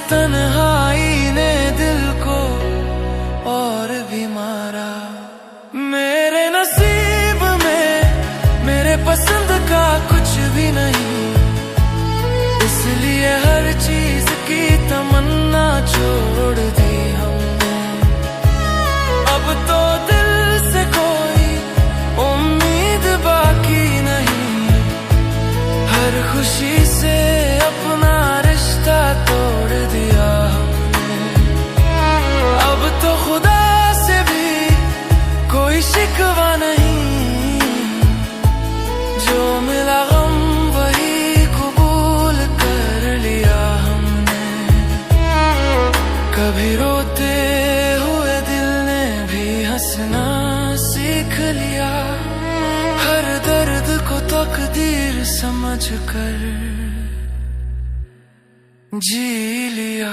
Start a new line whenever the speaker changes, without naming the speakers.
तन्हाई ने दिल को और भी मारा। मेरे नसीब में मेरे पसंद का कुछ भी नहीं, इसलिए हर चीज की तमन्ना छोड़ दी हमने। अब तो दिल से कोई उम्मीद बाकी नहीं, हर खुशी से अपना रिश्ता तोड़ दिया हमने। अब तो खुदा से भी कोई शिकवा नहीं, जो मिला गम वही कबूल कर लिया हमने। कभी रोते हुए दिल ने भी हंसना सीख लिया, हर दर्द को तकदीर समझ कर जी लिया।